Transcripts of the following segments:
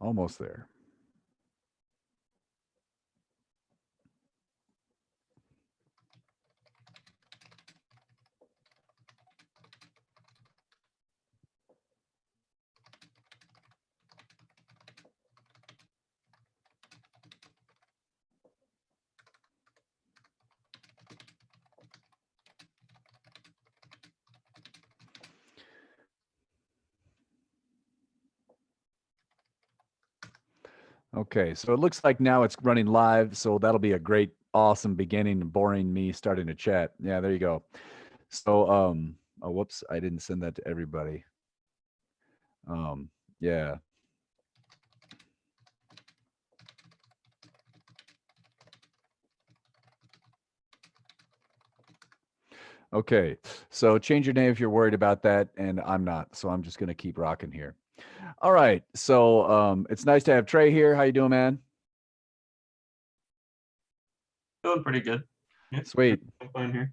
Almost there. Okay, so it looks like now it's running live, so that'll be a great, awesome beginning and boring me starting to chat. Yeah, there you go. So, oh, whoops, I didn't send that to everybody. Yeah. Okay, so change your name if you're worried about that, and I'm not, so I'm just gonna keep rocking here. All right, so it's nice to have Trey here. How you doing, man? Doing pretty good. Yeah, Sweet. I'm fine here.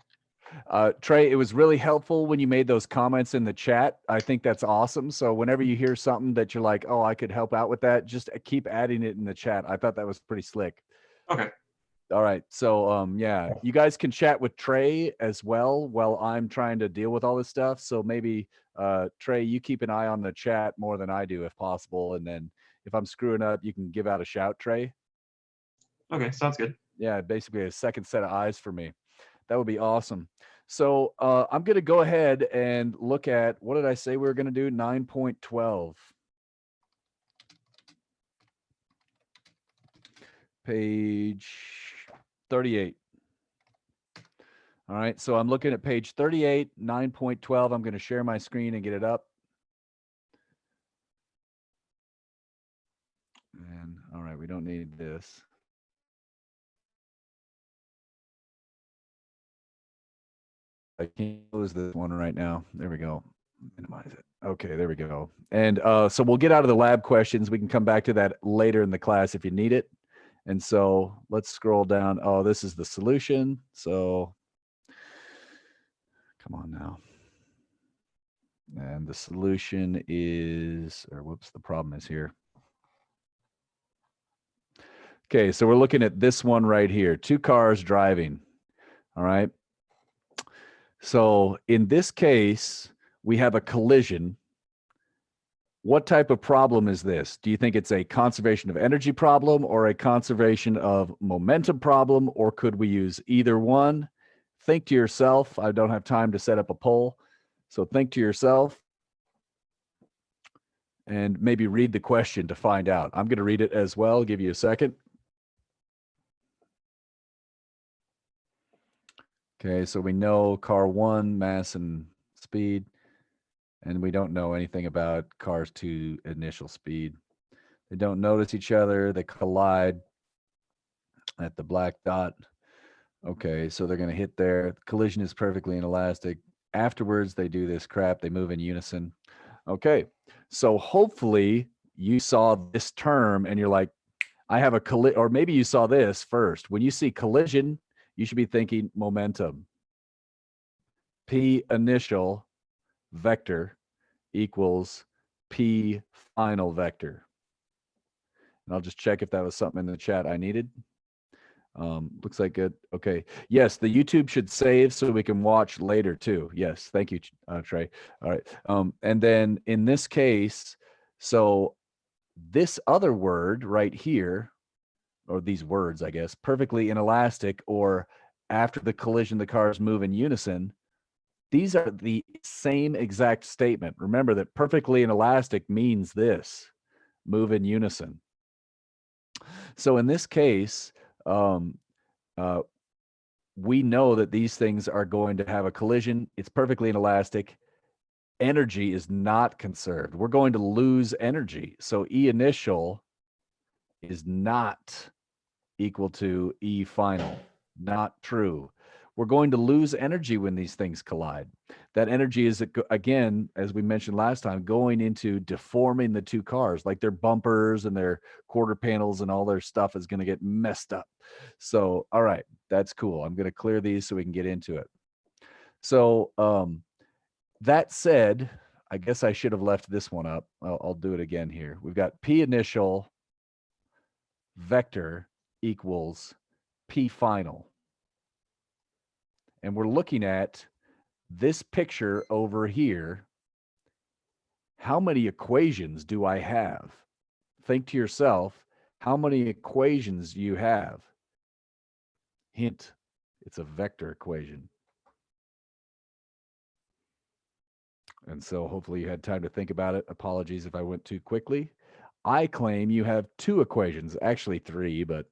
Trey, it was really helpful when you made those comments in the chat. I think that's awesome. So whenever you hear something that you're like, oh, I could help out with that, just keep adding it in the chat. I thought that was pretty slick. Okay. All right. So yeah, you guys can chat with Trey as well while I'm trying to deal with all this stuff. So maybe Trey, you keep an eye on the chat more than I do if possible. And then if I'm screwing up, you can give out a shout, Trey. Okay, sounds good. Yeah, basically a second set of eyes for me. That would be awesome. So I'm going to go ahead and look at, what did I say we were going to do? 9.12. Page 38. All right, so I'm looking at page 38, 9.12. I'm going to share my screen and get it up. And all right, we don't need this. I can't close this one right now. There we go. Minimize it. Okay, there we go. And so we'll get out of the lab questions. We can come back to that later in the class if you need it. And so let's scroll down. Oh, this is the solution. So come on now. And the solution is, or whoops, the problem is here. Okay, so we're looking at this one right here. Two cars driving. All right. So in this case, we have a collision. What type of problem is this? Do you think it's a conservation of energy problem or a conservation of momentum problem, or could we use either one? Think to yourself. I don't have time to set up a poll. So think to yourself and maybe read the question to find out. I'm going to read it as well. Give you a second. Okay, so we know car one, mass and speed, and we don't know anything about cars two initial speed. They don't notice each other. They collide at the black dot. Okay, so they're going to hit there. Collision is perfectly inelastic. Afterwards, they do this crap. They move in unison. Okay, so hopefully you saw this term and you're like, I have a collision, or maybe you saw this first. When you see collision, you should be thinking momentum. P initial vector equals P final vector. And I'll just check if that was something in the chat I needed. Looks like good. Okay. Yes, the YouTube should save so we can watch later too. Yes. Thank you, Trey. All right. And then in this case, so this other word right here, or these words, I guess, perfectly inelastic, or after the collision, the cars move in unison. These are the same exact statement. Remember that perfectly inelastic means this, move in unison. So in this case, we know that these things are going to have a collision. It's perfectly inelastic. Energy is not conserved. We're going to lose energy. So E initial is not equal to E final. Not true. We're going to lose energy when these things collide. That energy is, again, as we mentioned last time, going into deforming the two cars, like their bumpers and their quarter panels and all their stuff is going to get messed up. So, all right, that's cool. I'm going to clear these so we can get into it. So, that said, I guess I should have left this one up. I'll do it again here. We've got P initial vector equals P final. And we're looking at this picture over here. How many equations do I have? Think to yourself, how many equations do you have? Hint, it's a vector equation. And so hopefully you had time to think about it. Apologies if I went too quickly. I claim you have 2 equations, actually 3, but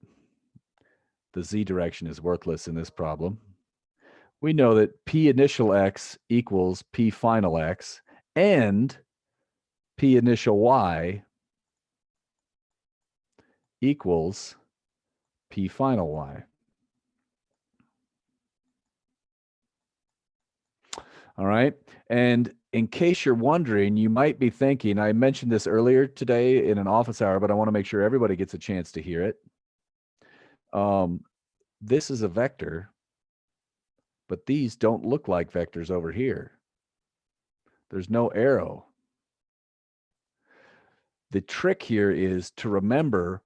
the z direction is worthless in this problem. We know that P initial x equals P final x, and P initial y equals P final y. All right. And in case you're wondering, you might be thinking, I mentioned this earlier today in an office hour, but I want to make sure everybody gets a chance to hear it. This is a vector, but these don't look like vectors over here. There's no arrow. The trick here is to remember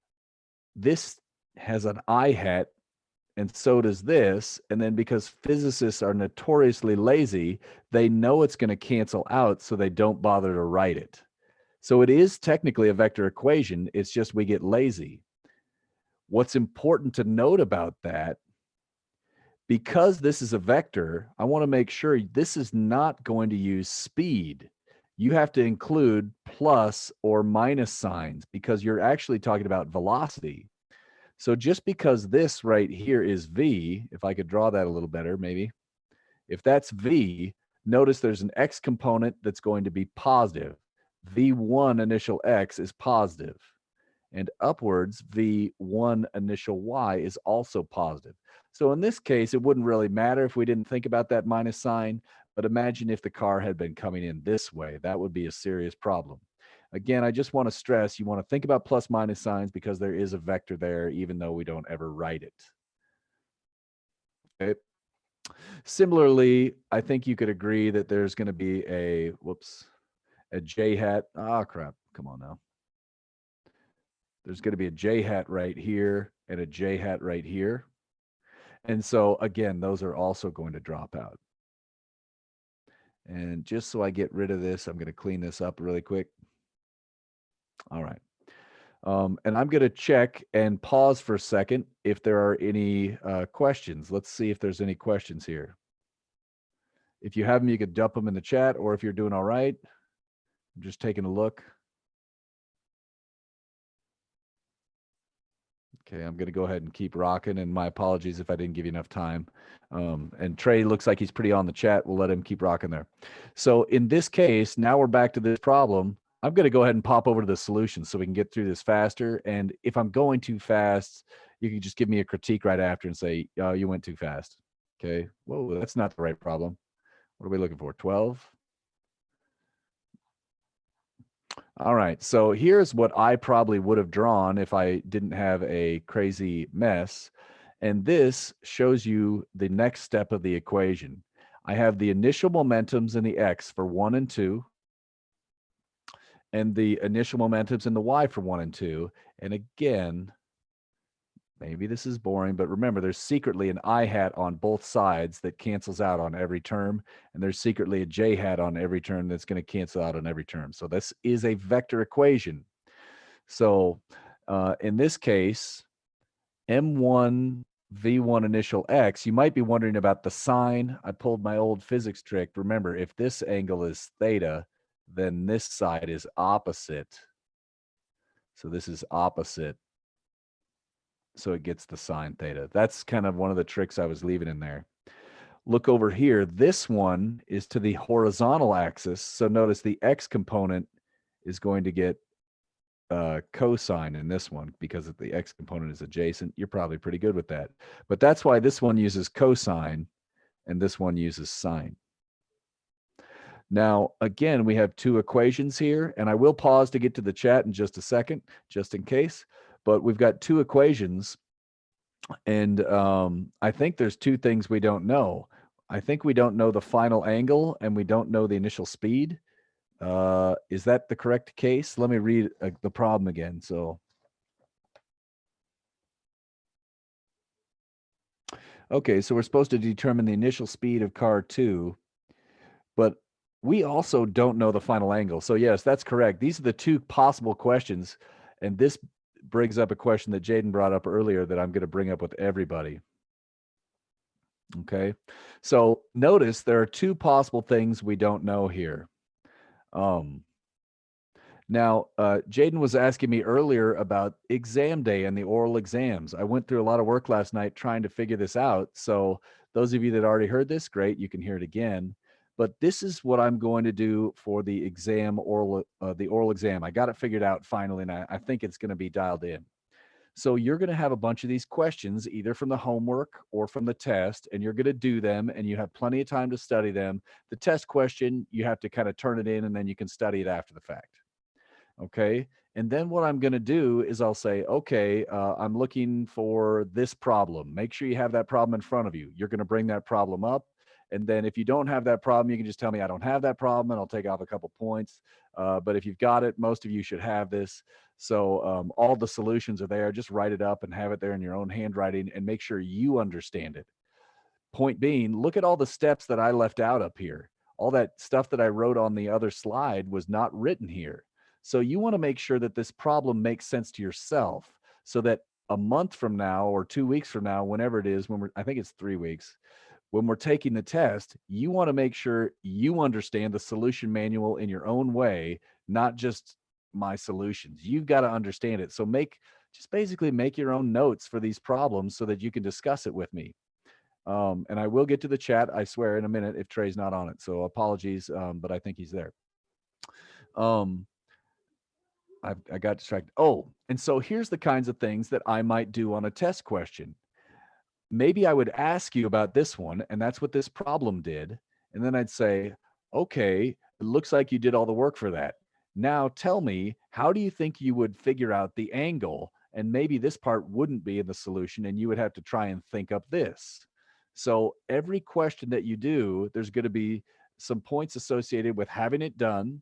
this has an I hat, and so does this. And then because physicists are notoriously lazy, they know it's going to cancel out, so they don't bother to write it. So it is technically a vector equation. It's just we get lazy. What's important to note about that, because this is a vector, I want to make sure this is not going to use speed. You have to include plus or minus signs because you're actually talking about velocity. So just because this right here is v, if I could draw that a little better, maybe. If that's v, notice there's an x component that's going to be positive. v1 initial x is positive. And upwards, v1 initial y is also positive. So in this case, it wouldn't really matter if we didn't think about that minus sign, but imagine if the car had been coming in this way. That would be a serious problem. Again, I just want to stress, you want to think about plus minus signs because there is a vector there, even though we don't ever write it. Okay. Similarly, I think you could agree that there's going to be a j hat. Ah, crap. Come on now. There's going to be a j hat right here and a j hat right here. And so again, those are also going to drop out. And just so I get rid of this, I'm going to clean this up really quick. All right. And I'm going to check and pause for a second if there are any questions. Let's see if there's any questions here. If you have them, you could dump them in the chat, or if you're doing all right, I'm just taking a look. Okay, I'm going to go ahead and keep rocking, and my apologies if I didn't give you enough time. And Trey looks like he's pretty on the chat. We'll let him keep rocking there. So in this case, now we're back to this problem. I'm going to go ahead and pop over to the solution so we can get through this faster. And if I'm going too fast, you can just give me a critique right after and say, oh, you went too fast. Okay, whoa, that's not the right problem. What are we looking for, 12? All right, so here's what I probably would have drawn if I didn't have a crazy mess. And this shows you the next step of the equation. I have the initial momentums in the x for 1 and 2, and the initial momentums in the y for 1 and 2. And again, maybe this is boring, but remember, there's secretly an I hat on both sides that cancels out on every term, and there's secretly a J hat on every term that's going to cancel out on every term. So this is a vector equation. So in this case, M1 V1 initial X, you might be wondering about the sign. I pulled my old physics trick. Remember, if this angle is theta, then this side is opposite. So this is opposite. So it gets the sine theta. That's kind of one of the tricks I was leaving in there. Look over here. This one is to the horizontal axis. So notice the x component is going to get cosine in this one because the x component is adjacent. You're probably pretty good with that. But that's why this one uses cosine and this one uses sine. Now, again, we have 2 equations here, and I will pause to get to the chat in just a second, just in case. But we've got 2 equations, and I think there's 2 things we don't know. I think we don't know the final angle, and we don't know the initial speed. Is that the correct case? Let me read the problem again. So, okay, so we're supposed to determine the initial speed of car 2, but we also don't know the final angle. So yes, that's correct. These are the two possible questions, and this brings up a question that Jaden brought up earlier that I'm going to bring up with everybody. Okay, so notice there are two possible things we don't know here. Now, Jaden was asking me earlier about exam day and the oral exams. I went through a lot of work last night trying to figure this out. So, those of you that already heard this, great, you can hear it again. But this is what I'm going to do for the the oral exam. I got it figured out finally, and I think it's going to be dialed in. So, you're going to have a bunch of these questions, either from the homework or from the test, and you're going to do them, and you have plenty of time to study them. The test question, you have to kind of turn it in, and then you can study it after the fact. Okay. And then what I'm going to do is I'll say, okay, I'm looking for this problem. Make sure you have that problem in front of you. You're going to bring that problem up. And then if you don't have that problem, you can just tell me I don't have that problem and I'll take off a couple points. But if you've got it, most of you should have this. So all the solutions are there. Just write it up and have it there in your own handwriting and make sure you understand it. Point being, look at all the steps that I left out up here. All that stuff that I wrote on the other slide was not written here. So you want to make sure that this problem makes sense to yourself so that a month from now or 2 weeks from now, whenever it is, I think it's 3 weeks, when we're taking the test, you want to make sure you understand the solution manual in your own way, not just my solutions. You've got to understand it. So just basically make your own notes for these problems so that you can discuss it with me. And I will get to the chat, I swear, in a minute if Trey's not on it. So apologies, but I think he's there. I got distracted. Oh, and so here's the kinds of things that I might do on a test question. Maybe I would ask you about this one, and that's what this problem did. And then I'd say, okay, it looks like you did all the work for that. Now tell me, how do you think you would figure out the angle? And maybe this part wouldn't be in the solution, and you would have to try and think up this. So every question that you do, there's going to be some points associated with having it done.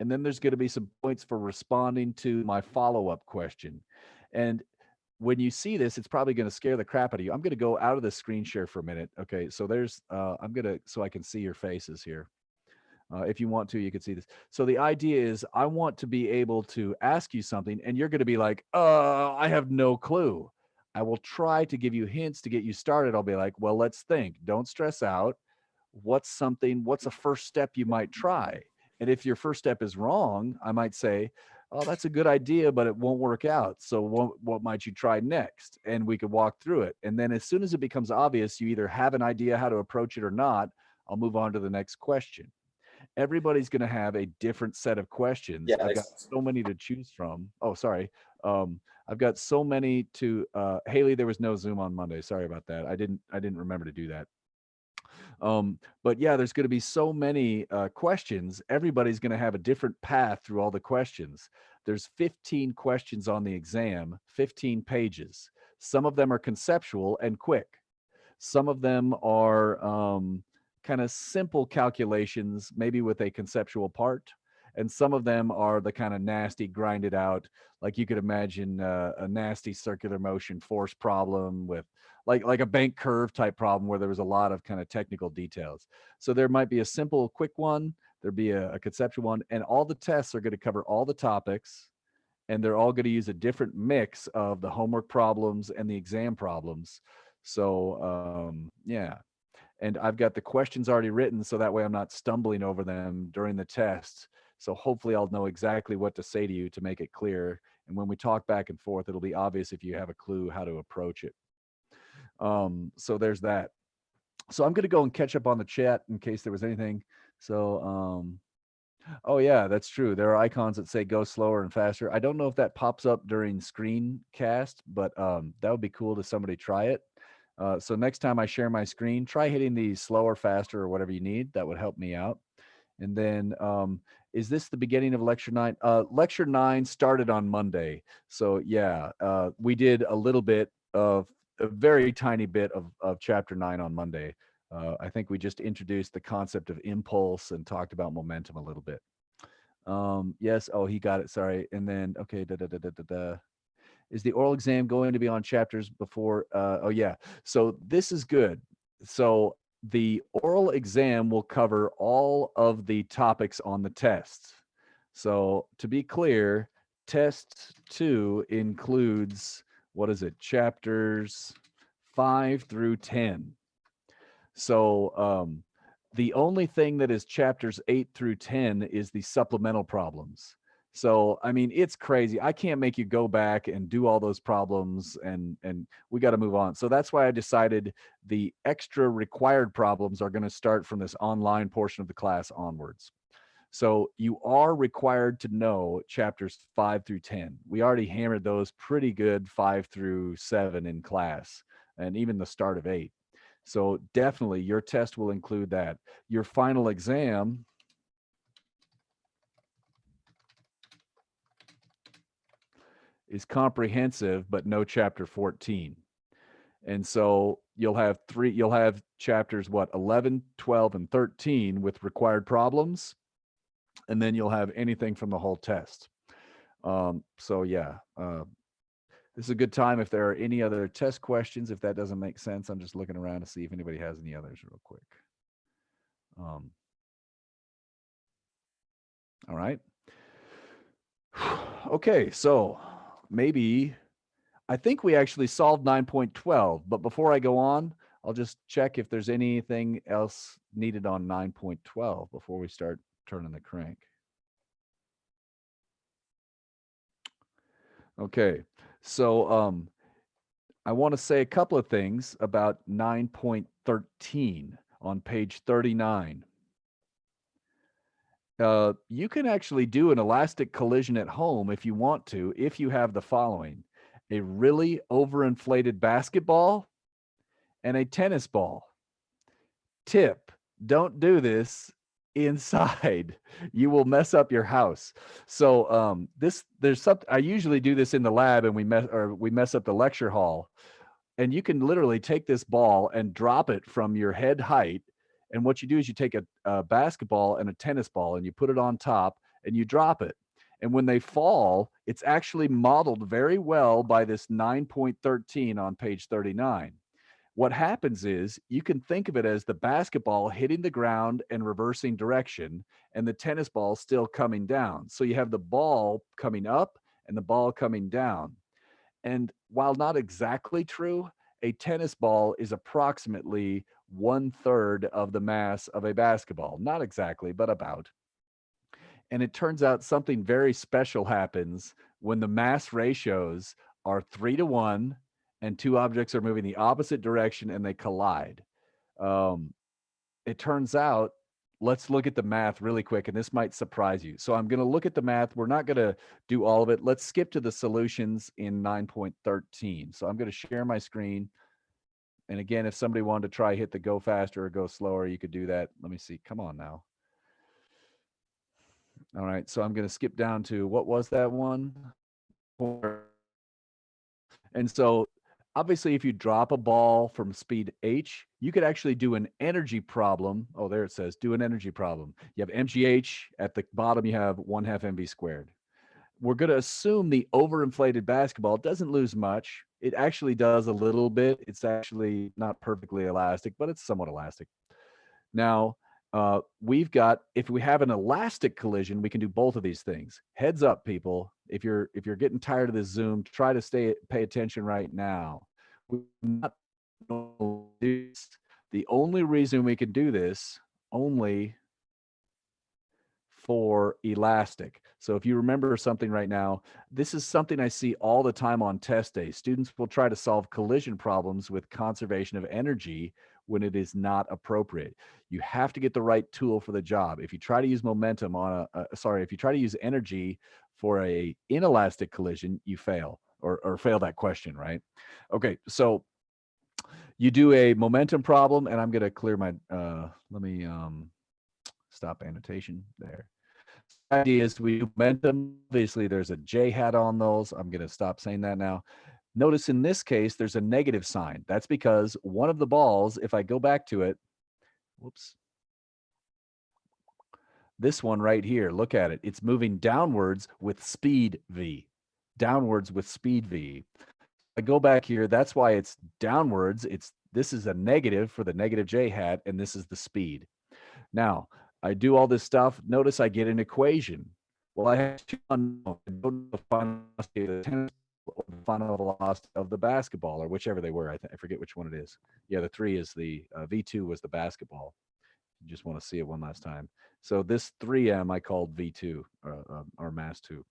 And then there's going to be some points for responding to my follow-up question. And when you see this, it's probably going to scare the crap out of you. I'm going to go out of the screen share for a minute. Okay, so I'm going to, so I can see your faces here. If you want to, you can see this. So the idea is I want to be able to ask you something and you're going to be like, I have no clue. I will try to give you hints to get you started. I'll be like, well, let's think. Don't stress out. What's a first step you might try? And if your first step is wrong, I might say, oh, that's a good idea, but it won't work out. So what might you try next? And we could walk through it. And then as soon as it becomes obvious, you either have an idea how to approach it or not, I'll move on to the next question. Everybody's going to have a different set of questions. Yeah, I've got so many to choose from. Oh, sorry. I've got so many to Haley, there was no Zoom on Monday. Sorry about that. I didn't remember to do that. But yeah, there's going to be so many questions. Everybody's going to have a different path through all the questions. There's 15 questions on the exam, 15 pages. Some of them are conceptual and quick. Some of them are kind of simple calculations, maybe with a conceptual part. And some of them are the kind of nasty, grinded out, like you could imagine a nasty circular motion force problem with like a bank curve type problem where there was a lot of kind of technical details. So there might be a simple, quick one. There'd be a conceptual one, and all the tests are going to cover all the topics, and they're all going to use a different mix of the homework problems and the exam problems. So yeah, and I've got the questions already written, so that way I'm not stumbling over them during the test. So hopefully I'll know exactly what to say to you to make it clear. And when we talk back and forth, it'll be obvious if you have a clue how to approach it. So there's that. So I'm going to go and catch up on the chat in case there was anything. So, oh yeah, that's true. There are icons that say go slower and faster. I don't know if that pops up during screencast, but that would be cool to somebody try it. So next time I share my screen, try hitting the slower, faster, or whatever you need. That would help me out. And then, is this the beginning of lecture 9? Lecture 9 started on Monday. So yeah, we did a little bit of a very tiny bit of chapter 9 on Monday. I think we just introduced the concept of impulse and talked about momentum a little bit. Yes. Oh, he got it. Sorry. And then okay. Is the oral exam going to be on chapters before? Oh yeah. So this is good. So the oral exam will cover all of the topics on the test. So to be clear, test 2 includes, what is it? Chapters 5 through 10. So the only thing that is chapters 8 through 10 is the supplemental problems. So I mean, it's crazy. I can't make you go back and do all those problems, and we got to move on. So that's why I decided the extra required problems are going to start from this online portion of the class onwards. So you are required to know chapters 5 through 10. We already hammered those pretty good 5 through 7 in class, and even the start of 8. So definitely your test will include that. Your final exam is comprehensive, but no chapter 14. And so you'll have chapters, what, 11, 12, and 13 with required problems. And then you'll have anything from the whole test. So yeah, this is a good time if there are any other test questions. If that doesn't make sense, I'm just looking around to see if anybody has any others real quick. All right. Okay, so maybe I think we actually solved 9.12, but before I go on, I'll just check if there's anything else needed on 9.12 before we start turning the crank. Okay, so I want to say a couple of things about 9.13 on page 39. You can actually do an elastic collision at home if you want to, if you have the following: a really overinflated basketball and a tennis ball. Tip: don't do this inside. You will mess up your house. So there's something I usually do this in the lab, and we mess up the lecture hall. And you can literally take this ball and drop it from your head height. And what you do is you take a basketball and a tennis ball and you put it on top and you drop it. And when they fall, it's actually modeled very well by this 9.13 on page 39. What happens is you can think of it as the basketball hitting the ground and reversing direction, and the tennis ball still coming down. So you have the ball coming up and the ball coming down. And while not exactly true, a tennis ball is approximately 1/3 of the mass of a basketball. Not exactly, but about. And it turns out something very special happens when the mass ratios are 3-to-1 and two objects are moving the opposite direction and they collide. Um, it turns out, let's look at the math really quick, and this might surprise you. So I'm going to look at the math. We're not going to do all of it. Let's skip to the solutions in 9.13. So I'm going to share my screen. And again, if somebody wanted to try hit the go faster or go slower, you could do that. Let me see. Come on now. All right. So I'm going to skip down to, what was that one? And so obviously, if you drop a ball from speed h, you could actually do an energy problem. Oh, there it says, do an energy problem. You have mgh. At the bottom, you have 1/2 mv squared. We're going to assume the overinflated basketball doesn't lose much. It actually does a little bit. It's actually not perfectly elastic, but it's somewhat elastic. Now, we've got, if we have an elastic collision, we can do both of these things. Heads up, people. If you're getting tired of this Zoom, try to pay attention right now. We're not the only reason we can do this only for elastic. So if you remember something right now, this is something I see all the time on test day. Students will try to solve collision problems with conservation of energy when it is not appropriate. You have to get the right tool for the job. If you try to use momentum on if you try to use energy for a inelastic collision, you fail or fail that question, right? Okay, so you do a momentum problem, and I'm going to clear my, let me stop annotation there. The idea is we do momentum. Obviously, there's a J hat on those. I'm going to stop saying that now. Notice in this case, there's a negative sign. That's because one of the balls, if I go back to it, whoops, This one right here, look at it. It's moving downwards with speed v. Downwards with speed v. I go back here. That's why it's downwards. This is a negative for the negative j hat, and this is the speed. Now, I do all this stuff. Notice I get an equation. Well, I have two unknowns. I don't know the final velocity of the tennis or the final velocity of the basketball, or whichever they were. I forget which one it is. Yeah, the 3 is the V2 was the basketball. You just want to see it one last time. So this 3m I called V2 or mass 2.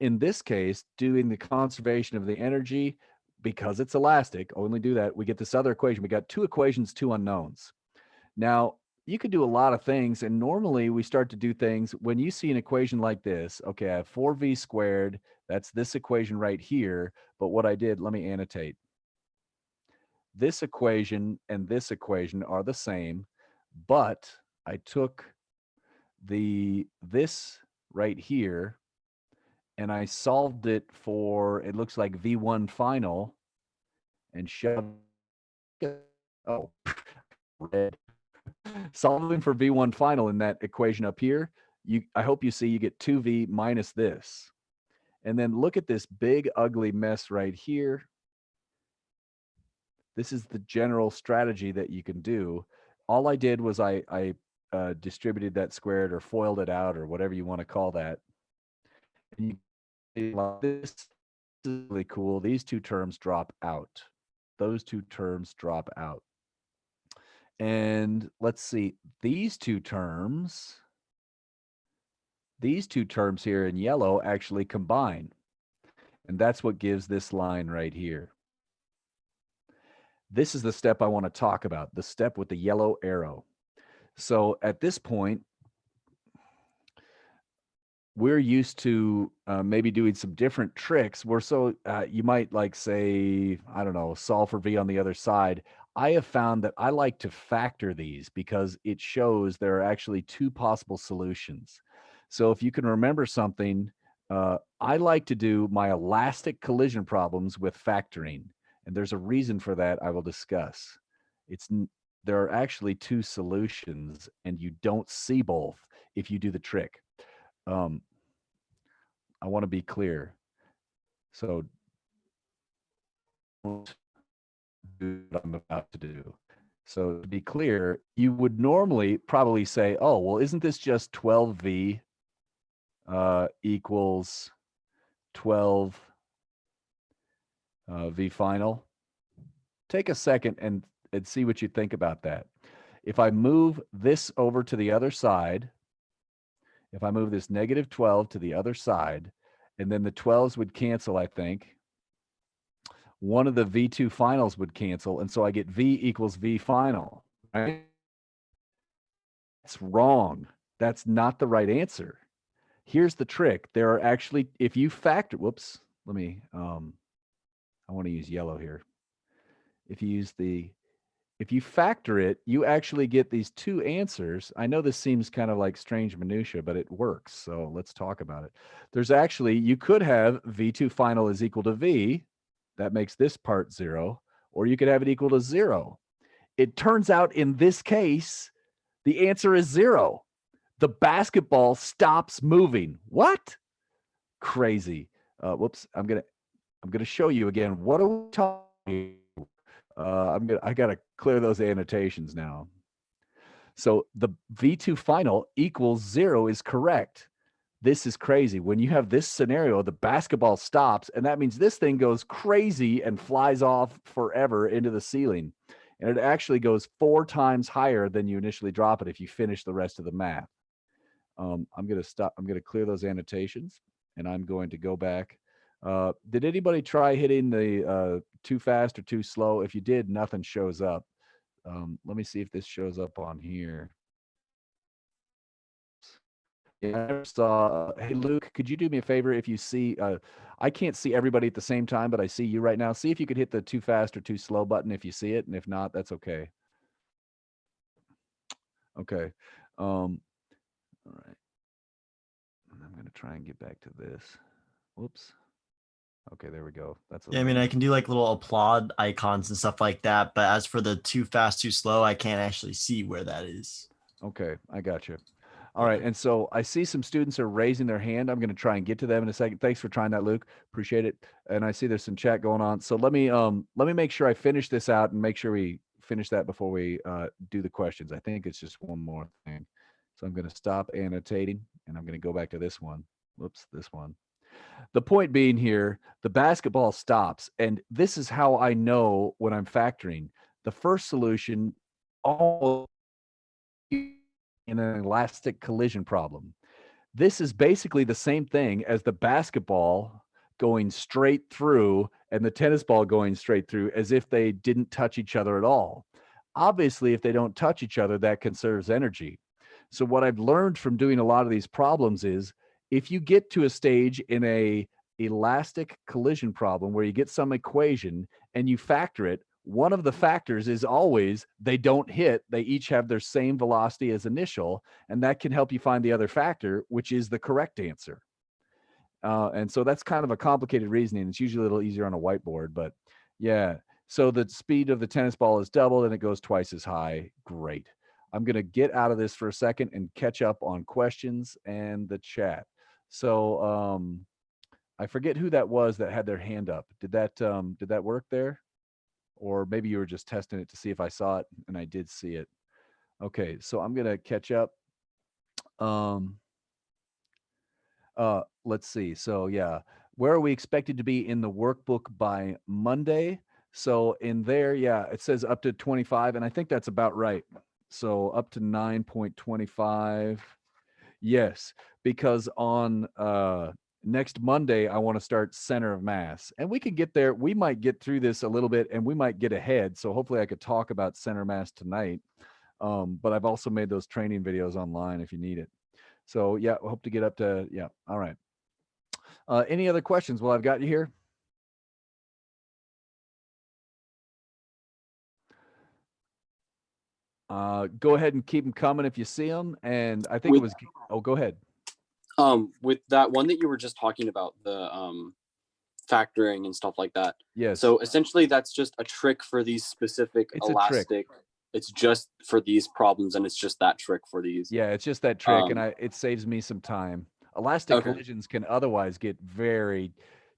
In this case, doing the conservation of the energy, because it's elastic, only do that, we get this other equation. We got two equations, two unknowns. Now, you could do a lot of things, and normally we start to do things when you see an equation like this. Okay, I have 4v squared. That's this equation right here. But what I did, let me annotate. This equation and this equation are the same, but I took this right here and I solved it for, it looks like V1 final, and shoved, oh, red. Solving for V1 final in that equation up here, I hope you see you get 2V minus this. And then look at this big ugly mess right here. This is the general strategy that you can do. All I did was I distributed that squared or foiled it out or whatever you want to call that. And this is really cool. These two terms drop out. Those two terms drop out. And let's see, these two terms here in yellow actually combine. And that's what gives this line right here. This is the step I want to talk about, the step with the yellow arrow. So at this point, we're used to maybe doing some different tricks. You might like say, I don't know, solve for V on the other side. I have found that I like to factor these because it shows there are actually two possible solutions. So if you can remember something, I like to do my elastic collision problems with factoring. And there's a reason for that I will discuss. There are actually two solutions, and you don't see both if you do the trick. I want to be clear. So don't do what I'm about to do. So to be clear, you would normally probably say, oh, well, isn't this just 12V equals 12 V final? Take a second and see what you think about that. If I move this over to the other side, if I move this negative 12 to the other side, and then the 12s would cancel, I think. One of the V2 finals would cancel, and so I get V equals V final, right? That's wrong. That's not the right answer. Here's the trick. There are actually, if you factor, whoops, let me, I want to use yellow here. If you factor it, you actually get these two answers. I know this seems kind of like strange minutia, but it works. So let's talk about it. There's actually, you could have V2 final is equal to V. That makes this part 0. Or you could have it equal to 0. It turns out in this case, the answer is 0. The basketball stops moving. What? Crazy. Whoops. I'm gonna show you again. What are we talking? I gotta clear those annotations now. So the V2 final equals 0 is correct. This is crazy. When you have this scenario, the basketball stops, and that means this thing goes crazy and flies off forever into the ceiling. And it actually goes 4 times higher than you initially drop it if you finish the rest of the math. I'm going to stop. I'm going to clear those annotations, and I'm going to go back. Did anybody try hitting the too fast or too slow? If you did, nothing shows up. Let me see if this shows up on here. Yeah, I never saw. Hey, Luke, could you do me a favor? If you see, I can't see everybody at the same time, but I see you right now. See if you could hit the too fast or too slow button if you see it, and if not, that's okay. Okay. All right. I'm going to try and get back to this. Whoops. Okay, there we go. That's Yeah, I mean, I can do like little applaud icons and stuff like that, but as for the too fast, too slow, I can't actually see where that is. Okay, I got you. All right, and so I see some students are raising their hand. I'm going to try and get to them in a second. Thanks for trying that, Luke. Appreciate it. And I see there's some chat going on. So let me make sure I finish this out and make sure we finish that before we do the questions. I think it's just one more thing. So I'm going to stop annotating and I'm going to go back to this one. Whoops, this one. The point being here, the basketball stops, and this is how I know when I'm factoring. The first solution almost in an elastic collision problem. This is basically the same thing as the basketball going straight through and the tennis ball going straight through, as if they didn't touch each other at all. Obviously, if they don't touch each other, that conserves energy. So what I've learned from doing a lot of these problems is if you get to a stage in a elastic collision problem where you get some equation and you factor it, one of the factors is always they don't hit. They each have their same velocity as initial, and that can help you find the other factor, which is the correct answer. And so that's kind of a complicated reasoning. It's usually a little easier on a whiteboard, but yeah. So the speed of the tennis ball is doubled and it goes twice as high. Great. I'm going to get out of this for a second and catch up on questions and the chat. So I forget who that was that had their hand up. Did that work there? Or maybe you were just testing it to see if I saw it, and I did see it. Okay, so I'm going to catch up. Let's see. So yeah, where are we expected to be in the workbook by Monday? So in there, yeah, it says up to 25, and I think that's about right. So up to 9.25. Yes, because on next Monday, I want to start center of mass, and we can get there. We might get through this a little bit, and we might get ahead. So hopefully I could talk about center mass tonight. But I've also made those training videos online if you need it. So yeah, I hope to get up to, yeah. All right. Any other questions while I've got you here? Go ahead and keep them coming if you see them. And I think it was, oh, go ahead. With that one that you were just talking about, the factoring and stuff like that. Yes. So essentially that's just a trick for these specific It's a elastic. trick. It's just for these problems, and it's just that trick for these. Yeah, it's just that trick, and it saves me some time. Elastic collisions can otherwise get very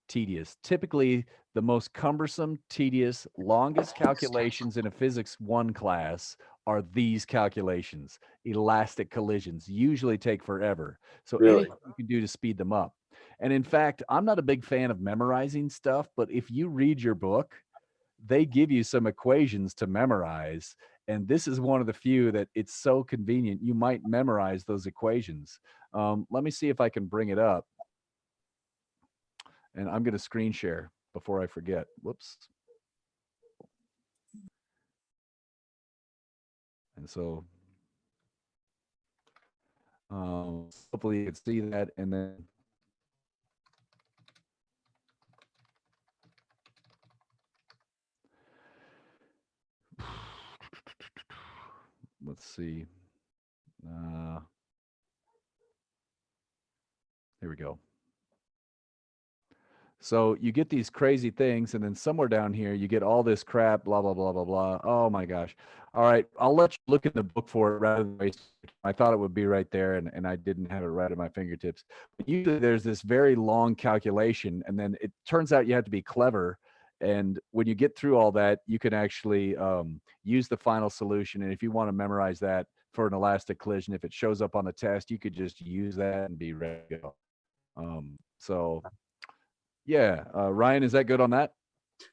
tedious. Typically, the most cumbersome, tedious, longest calculations in a physics 1 class are these calculations. Elastic collisions usually take forever. So anything you can do to speed them up. And in fact, I'm not a big fan of memorizing stuff, but if you read your book, they give you some equations to memorize. And this is one of the few that it's so convenient. You might memorize those equations. Let me see if I can bring it up. And I'm going to screen share before I forget. Whoops. And so hopefully you can see that. And then let's see. Here we go. So you get these crazy things, and then somewhere down here, you get all this crap, blah, blah, blah, blah, blah. Oh my gosh. All right. I'll let you look in the book for it rather than waste. I thought it would be right there, and I didn't have it right at my fingertips. But usually there's this very long calculation, and then it turns out you have to be clever. And when you get through all that, you can actually use the final solution. And if you want to memorize that for an elastic collision, if it shows up on the test, you could just use that and be ready to go. So yeah, Ryan, is that good on that?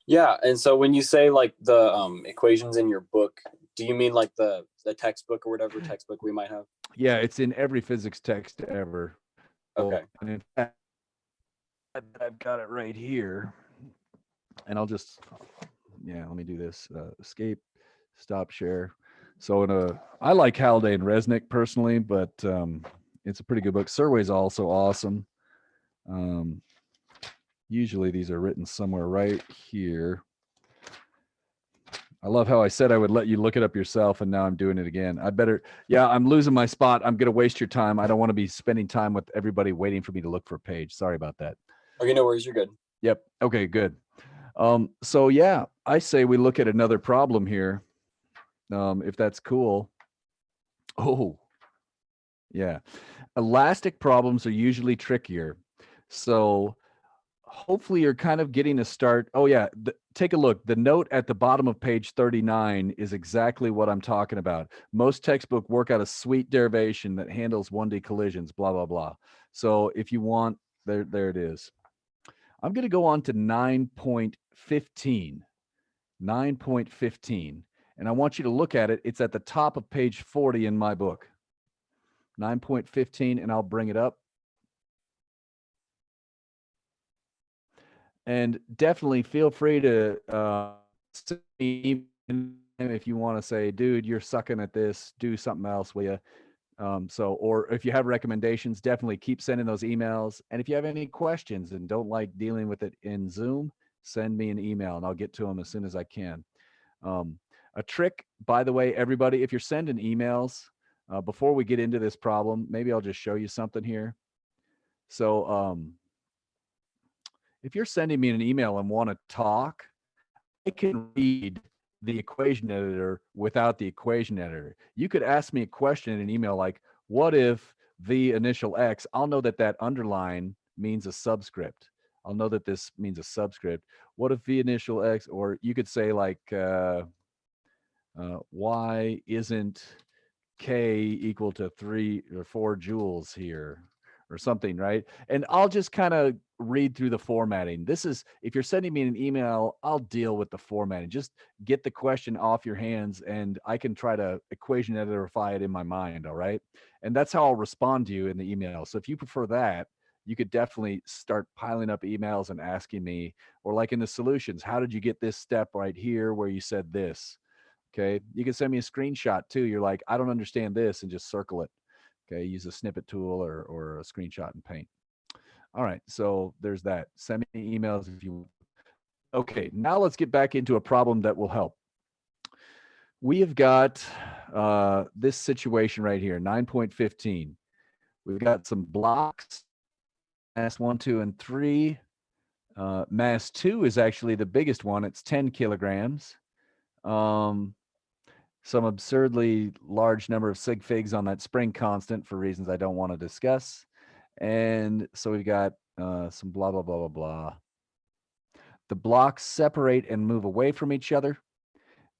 Yeah, and so when you say like the equations in your book, do you mean like the textbook or whatever textbook we might have? Yeah, it's in every physics text ever. Okay. And in fact, I've got it right here. And I'll just, yeah, let me do this. Escape, stop share. So I like Halliday and Resnick personally, but it's a pretty good book. Survey's also awesome. Usually these are written somewhere right here. I love how I said I would let you look it up yourself, and now I'm doing it again. Yeah, I'm losing my spot. I'm going to waste your time. I don't want to be spending time with everybody waiting for me to look for a page. Sorry about that. Okay, no worries. You're good. Yep. Okay, good. So yeah, I say we look at another problem here, if that's cool. Oh, Yeah. Elastic problems are usually trickier. So hopefully you're kind of getting a start. Oh yeah, take a look. The note at the bottom of page 39 is exactly what I'm talking about. Most textbook work out a sweet derivation that handles 1D collisions, blah, blah, blah. So if you want, there it is. I'm going to go on to 9.15. 9.15. And I want you to look at it. It's at the top of page 40 in my book. 9.15, and I'll bring it up. And definitely feel free to send me if you want to say, dude, you're sucking at this, do something else, will you? Or if you have recommendations, definitely keep sending those emails. And if you have any questions and don't like dealing with it in Zoom, send me an email and I'll get to them as soon as I can. A trick, by the way, everybody, if you're sending emails, before we get into this problem, maybe I'll just show you something here. So if you're sending me an email and want to talk, I can read the equation editor without the equation editor. You could ask me a question in an email like, what if the initial X? I'll know that that underline means a subscript. I'll know that this means a subscript. What if the initial X? Or you could say like, why isn't K equal to 3 or 4 joules here or something, right? And I'll just kind of read through the formatting. This is, if you're sending me an email, I'll deal with the formatting. Just get the question off your hands and I can try to equation editorify it in my mind, all right? And that's how I'll respond to you in the email. So if you prefer that, you could definitely start piling up emails and asking me, or like in the solutions, how did you get this step right here where you said this? Okay. You can send me a screenshot too. You're like, I don't understand this, and just circle it. Okay. Use a snippet tool or a screenshot in Paint. All right. So there's that. Send me emails if you want. Okay. Now let's get back into a problem that will help. We have got this situation right here, 9.15. We've got some blocks, mass 1, 2, and 3. Mass 2 is actually the biggest one. It's 10 kilograms. Some absurdly large number of sig figs on that spring constant for reasons I don't want to discuss. And so we've got some blah, blah, blah, blah, blah. The blocks separate and move away from each other.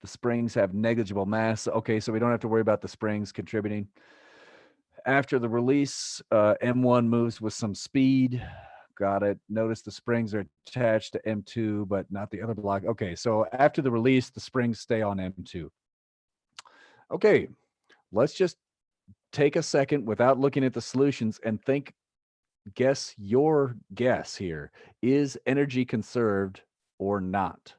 The springs have negligible mass. Okay, so we don't have to worry about the springs contributing. After the release, M1 moves with some speed. Got it. Notice the springs are attached to M2, but not the other block. Okay, so after the release, the springs stay on M2. Okay, let's just take a second without looking at the solutions and think, guess your guess here. Is energy conserved or not?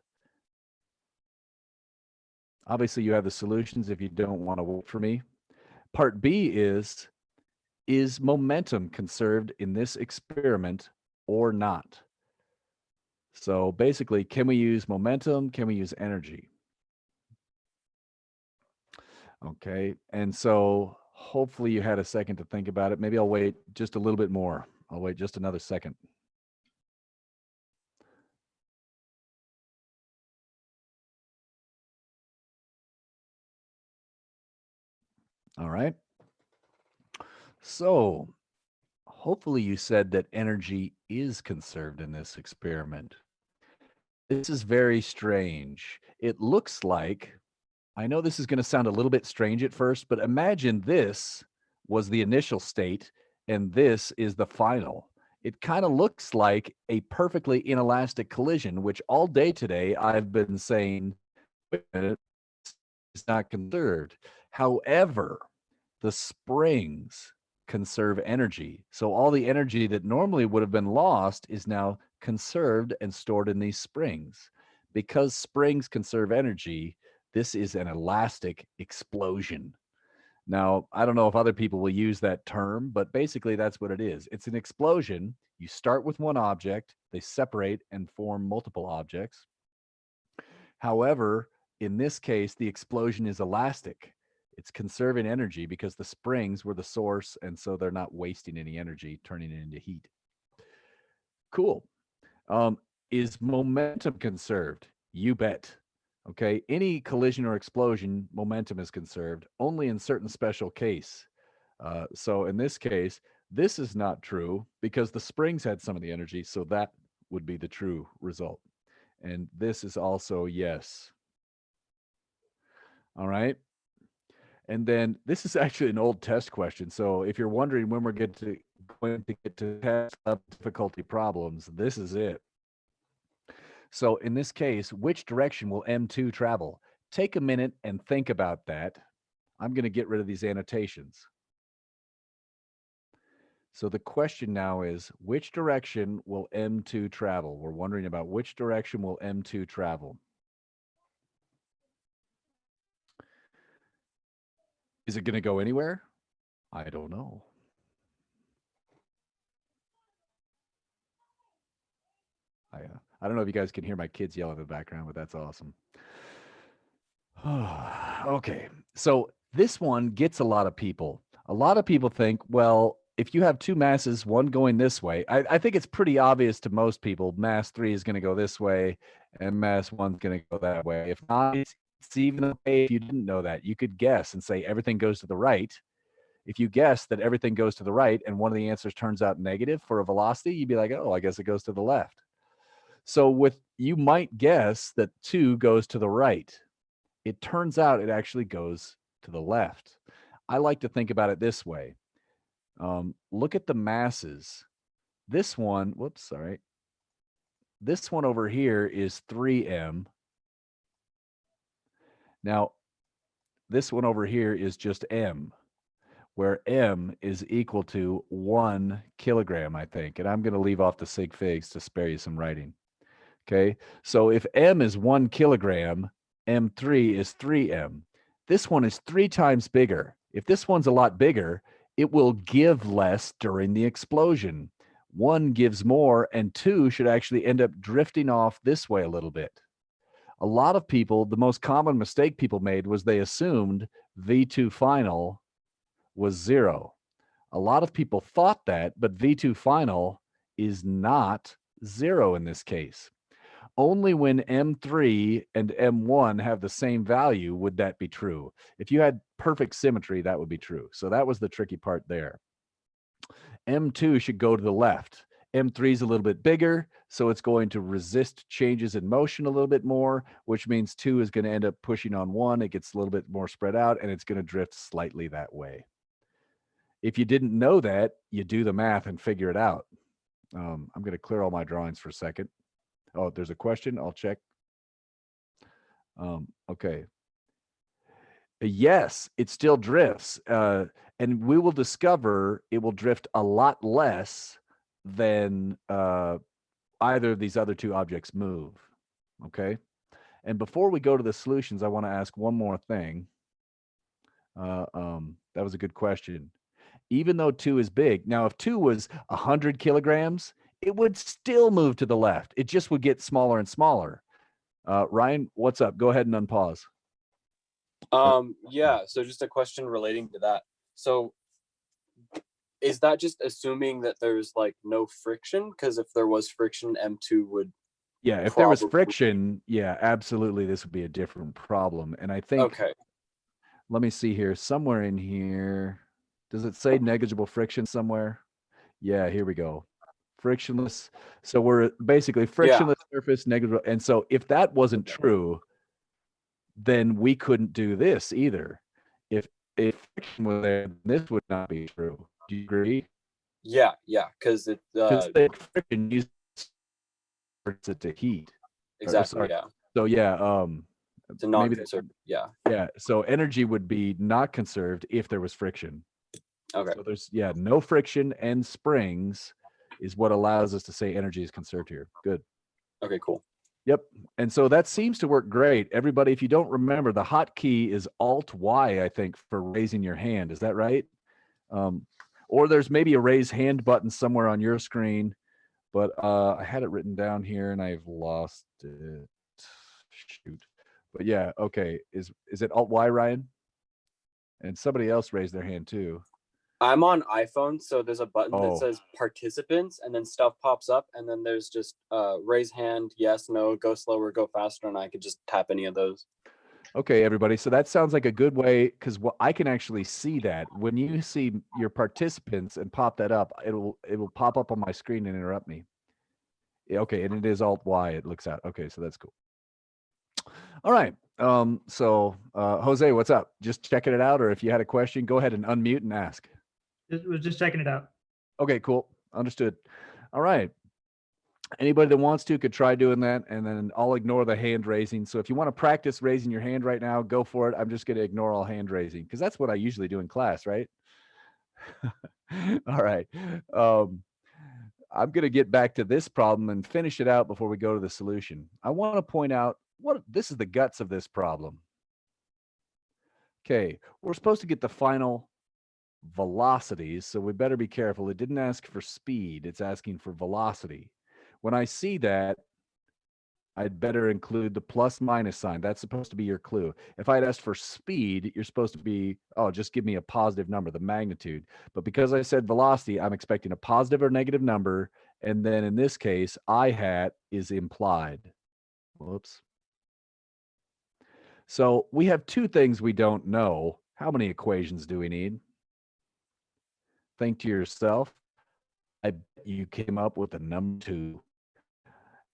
Obviously, you have the solutions if you don't want to wait for me. Part B is momentum conserved in this experiment or not? So basically, can we use momentum? Can we use energy? Okay, and so hopefully you had a second to think about it. Maybe I'll wait just a little bit more. I'll wait just another second. All right. So hopefully you said that energy is conserved in this experiment. This is very strange. It looks like, I know this is going to sound a little bit strange at first, but imagine this was the initial state and this is the final. It kind of looks like a perfectly inelastic collision, which all day today I've been saying, wait a minute, it's not conserved. However, the springs conserve energy. So all the energy that normally would have been lost is now conserved and stored in these springs. Because springs conserve energy, this is an elastic explosion. Now, I don't know if other people will use that term, but basically that's what it is. It's an explosion. You start with one object, they separate and form multiple objects. However, in this case, the explosion is elastic. It's conserving energy because the springs were the source, and so they're not wasting any energy, turning it into heat. Cool. Is momentum conserved? You bet. Okay, any collision or explosion, momentum is conserved, only in certain special case. So in this case, this is not true because the springs had some of the energy. So that would be the true result. And this is also yes. All right. And then this is actually an old test question. So if you're wondering when we're going to get to test level difficulty problems, this is it. So in this case, which direction will M2 travel? Take a minute and think about that. I'm going to get rid of these annotations. So the question now is, which direction will M2 travel? We're wondering about which direction will M2 travel. Is it going to go anywhere? I don't know. I don't know if you guys can hear my kids yell in the background, but that's awesome. Okay, so this one gets a lot of people. A lot of people think, well, if you have two masses, one going this way, I think it's pretty obvious to most people, mass 3 is going to go this way and mass 1 is going to go that way. If not, it's even okay if you didn't know that. You could guess and say everything goes to the right. If you guess that everything goes to the right and one of the answers turns out negative for a velocity, you'd be like, oh, I guess it goes to the left. So you might guess that 2 goes to the right. It turns out it actually goes to the left. I like to think about it this way. Look at the masses. This one, whoops, sorry. This one over here is 3m. Now, this one over here is just m, where m is equal to 1 kilogram, I think. And I'm going to leave off the sig figs to spare you some writing. Okay, so if m is 1 kilogram, M3 is 3m. This one is 3 times bigger. If this one's a lot bigger, it will give less during the explosion. 1 gives more, and 2 should actually end up drifting off this way a little bit. A lot of people, the most common mistake people made was they assumed V2 final was 0. A lot of people thought that, but V2 final is not 0 in this case. Only when M3 and M1 have the same value would that be true. If you had perfect symmetry, that would be true. So that was the tricky part there. M2 should go to the left. M3 is a little bit bigger, so it's going to resist changes in motion a little bit more, which means 2 is going to end up pushing on 1. It gets a little bit more spread out, and it's going to drift slightly that way. If you didn't know that, you do the math and figure it out. I'm going to clear all my drawings for a second. Oh, there's a question. I'll check. Okay. Yes, it still drifts. And we will discover it will drift a lot less than either of these other two objects move. Okay. And before we go to the solutions, I want to ask one more thing. That was a good question. Even though 2 is big, now if 2 was 100 kilograms, it would still move to the left. It just would get smaller and smaller. Ryan, what's up? Go ahead and unpause. Yeah, so just a question relating to that. So is that just assuming that there's like no friction? Because if there was friction, M2 would. Yeah, if there was friction, yeah, absolutely, this would be a different problem. And I think, okay, let me see here, somewhere in here, does it say negligible friction somewhere? Yeah, here we go. Frictionless. So we're basically frictionless surface, negligible. And so if that wasn't true, then we couldn't do this either. If friction was there, this would not be true. Do you agree? Yeah, because it friction uses it to heat. Exactly. Yeah. So yeah, to non-conserve. Yeah. Yeah. So energy would be not conserved if there was friction. Okay. So there's no friction and springs is what allows us to say energy is conserved here. Good. Okay, cool. Yep. And so that seems to work great. Everybody, if you don't remember, the hotkey is Alt-Y, I think, for raising your hand. Is that right? Or there's maybe a raise hand button somewhere on your screen, but I had it written down here and I've lost it. Shoot. But yeah, okay. Is it Alt-Y, Ryan? And somebody else raised their hand too. I'm on iPhone, so there's a button that says participants, and then stuff pops up, and then there's just raise hand, yes, no, go slower, go faster, and I could just tap any of those. Okay, everybody. So that sounds like a good way because I can actually see that when you see your participants and pop that up, it will pop up on my screen and interrupt me. Yeah, okay, and it is Alt Y. It looks out. Okay, so that's cool. All right. So Jose, what's up? Just checking it out, or if you had a question, go ahead and unmute and ask. Was just checking it out. Okay, cool. Understood. All right. Anybody that wants to could try doing that, and then I'll ignore the hand raising. So if you want to practice raising your hand right now, go for it. I'm just going to ignore all hand raising because that's what I usually do in class, right? All right. I'm going to get back to this problem and finish it out before we go to the solution. I want to point out what this is the guts of this problem. Okay, we're supposed to get the final velocities, so we better be careful. It didn't ask for speed, it's asking for velocity. When I see that, I'd better include the plus minus sign. That's supposed to be your clue. If I'd asked for speed, you're supposed to be, oh, just give me a positive number, the magnitude. But because I said velocity, I'm expecting a positive or negative number. And then in this case, I hat is implied. Whoops. So we have two things we don't know. How many equations do we need? Think to yourself, I bet you came up with a number 2.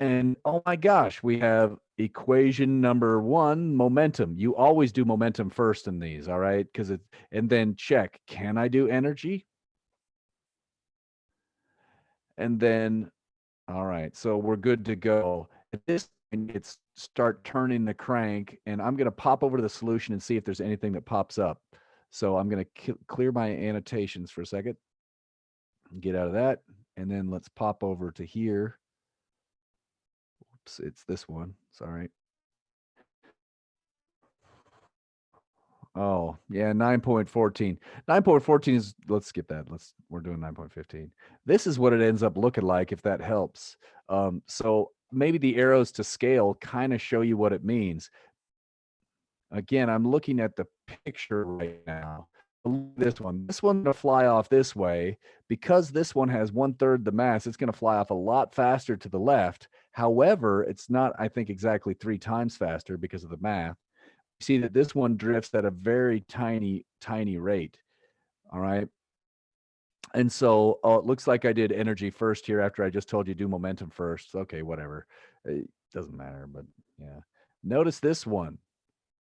And oh my gosh, we have equation number 1, momentum. You always do momentum first in these, all right? Because it, and then check, can I do energy? And then, all right, so we're good to go. At this point, it's start turning the crank, and I'm going to pop over to the solution and see if there's anything that pops up. So I'm going to clear my annotations for a second. Get out of that, and then let's pop over to here. Oops, it's this one. Sorry. Oh, yeah, 9.14. 9.14 is, let's skip that. We're doing 9.15. This is what it ends up looking like, if that helps. So maybe the arrows to scale kind of show you what it means. Again, I'm looking at the picture right now. This one's going to fly off this way. Because this one has 1/3 the mass, it's going to fly off a lot faster to the left. However, it's not, I think, exactly 3 times faster because of the math. You see that this one drifts at a very tiny rate. All right. And so it looks like I did energy first here after I just told you do momentum first. Okay, whatever. It doesn't matter, but yeah. Notice this one.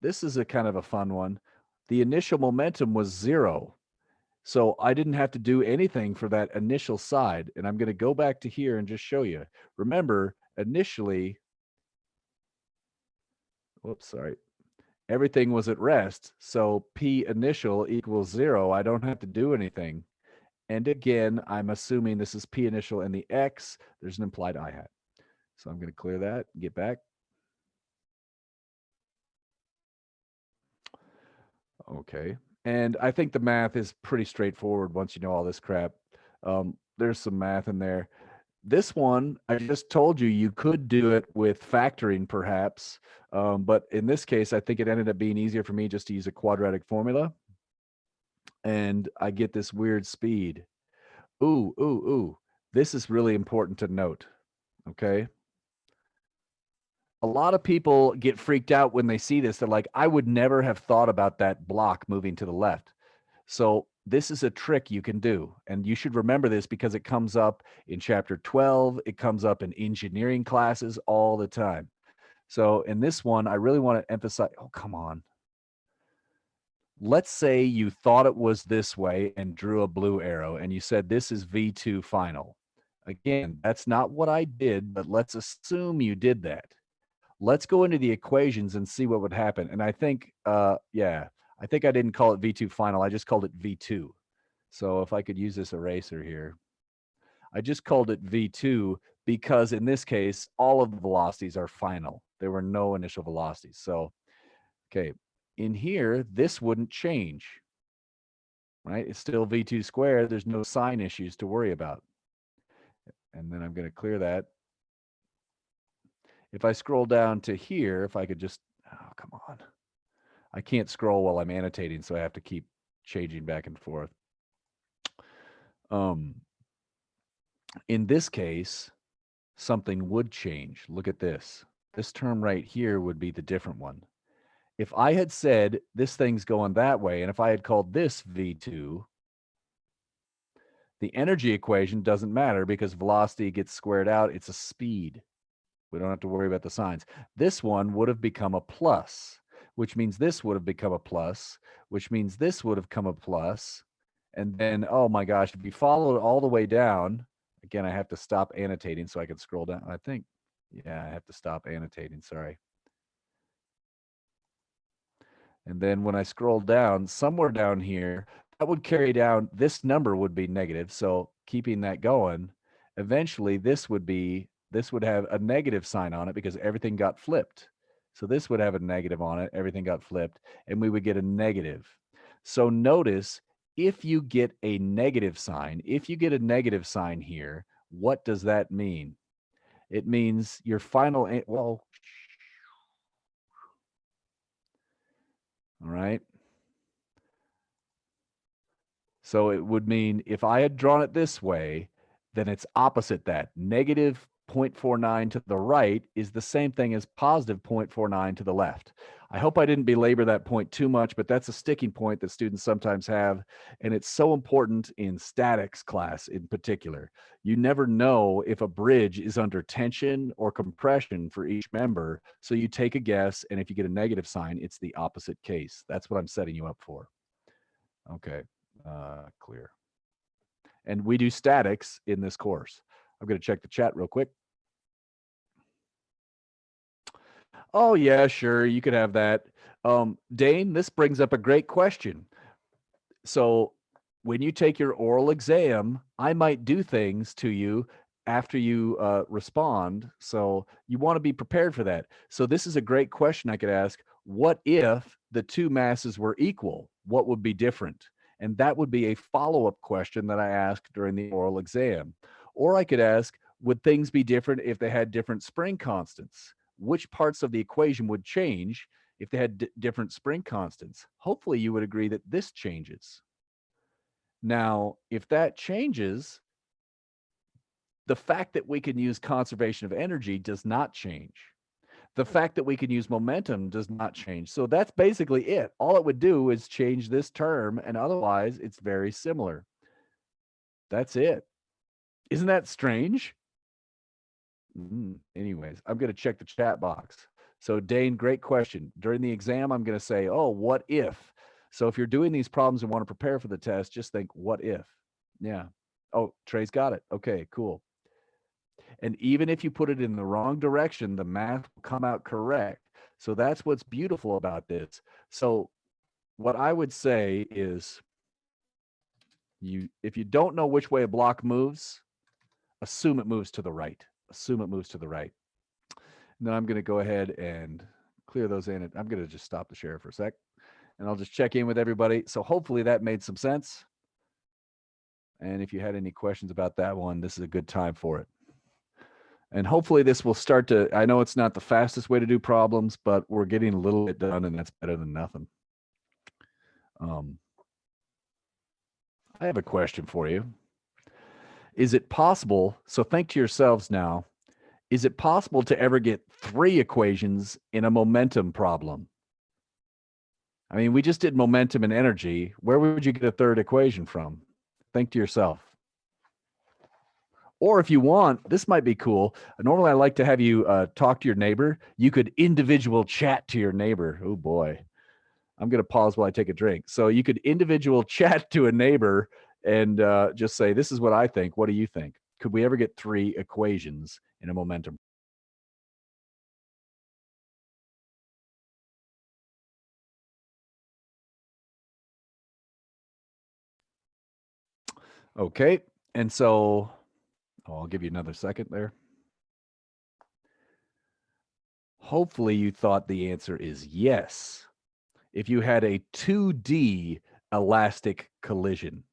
This is a kind of a fun one. The initial momentum was 0. So I didn't have to do anything for that initial side. And I'm going to go back to here and just show you. Remember, initially, whoops, sorry. Everything was at rest. So P initial equals 0. I don't have to do anything. And again, I'm assuming this is P initial and the X. There's an implied I hat. So I'm going to clear that and get back. Okay. And I think the math is pretty straightforward once you know all this crap. There's some math in there. This one, I just told you, you could do it with factoring perhaps. But in this case, I think it ended up being easier for me just to use a quadratic formula. And I get this weird speed. Ooh. This is really important to note. Okay. A lot of people get freaked out when they see this. They're like, I would never have thought about that block moving to the left. So this is a trick you can do. And you should remember this because it comes up in chapter 12. It comes up in engineering classes all the time. So in this one, I really want to emphasize, oh, come on. Let's say you thought it was this way and drew a blue arrow and you said, this is V2 final. Again, that's not what I did, but let's assume you did that. Let's go into the equations and see what would happen. And I think, yeah, I think I didn't call it V2 final. I just called it V2. So if I could use this eraser here, I just called it V2 because in this case, all of the velocities are final. There were no initial velocities. So, okay, in here, this wouldn't change, right? It's still V2 squared. There's no sign issues to worry about. And then I'm going to clear that. If I scroll down to here, if I could just, oh, come on. I can't scroll while I'm annotating, so I have to keep changing back and forth. In this case, something would change. Look at this. This term right here would be the different one. If I had said this thing's going that way, and if I had called this V2, the energy equation doesn't matter because velocity gets squared out. It's a speed. We don't have to worry about the signs. This one would have become a plus, which means this would have become a plus, which means this would have come a plus. And then, oh my gosh, if you follow it all the way down, again, I have to stop annotating so I can scroll down. I think, yeah, I have to stop annotating. Sorry. And then when I scroll down, somewhere down here, that would carry down, this number would be negative. So keeping that going, eventually this would have a negative sign on it because everything got flipped. So this would have a negative on it, everything got flipped, and we would get a negative. So notice, if you get a negative sign, here, what does that mean? It means your final, well, all right. So it would mean if I had drawn it this way, then it's opposite that. Negative 0.49 to the right is the same thing as positive 0.49 to the left. I hope I didn't belabor that point too much, but that's a sticking point that students sometimes have. And it's so important in statics class in particular. You never know if a bridge is under tension or compression for each member. So you take a guess, and if you get a negative sign, it's the opposite case. That's what I'm setting you up for. Okay. Clear. And we do statics in this course. I'm going to check the chat real quick. Oh yeah, sure, you could have that. Dane, this brings up a great question. So when you take your oral exam, I might do things to you after you respond. So you want to be prepared for that. So this is a great question I could ask. What if the two masses were equal? What would be different? And that would be a follow-up question that I ask during the oral exam. Or I could ask, would things be different if they had different spring constants? Which parts of the equation would change if they had different spring constants? Hopefully you would agree that this changes. Now, if that changes, the fact that we can use conservation of energy does not change. The fact that we can use momentum does not change. So that's basically it. All it would do is change this term, and otherwise it's very similar. That's it. Isn't that strange? Anyways, I'm going to check the chat box. So Dane, great question. During the exam, I'm going to say, oh, what if? So if you're doing these problems and want to prepare for the test, just think, what if? Yeah. Oh, Trey's got it. Okay, cool. And even if you put it in the wrong direction, the math will come out correct. So that's what's beautiful about this. So what I would say is, if you don't know which way a block moves, assume it moves to the right. Assume it moves to the right. And then I'm going to go ahead and clear those in. I'm going to just stop the share for a sec, and I'll just check in with everybody. So hopefully that made some sense. And if you had any questions about that one, this is a good time for it. And hopefully this will start to, I know it's not the fastest way to do problems, but we're getting a little bit done, and that's better than nothing. I have a question for you. Is it possible, so think to yourselves now, is it possible to ever get 3 equations in a momentum problem? I mean, we just did momentum and energy. Where would you get a 3rd equation from? Think to yourself. Or if you want, this might be cool. Normally, I like to have you talk to your neighbor. You could individual chat to your neighbor. Oh boy. I'm going to pause while I take a drink. So you could individual chat to a neighbor and just say, this is what I think. What do you think? Could we ever get 3 equations in a momentum? Okay. And so I'll give you another second there. Hopefully you thought the answer is yes. If you had a 2D elastic collision,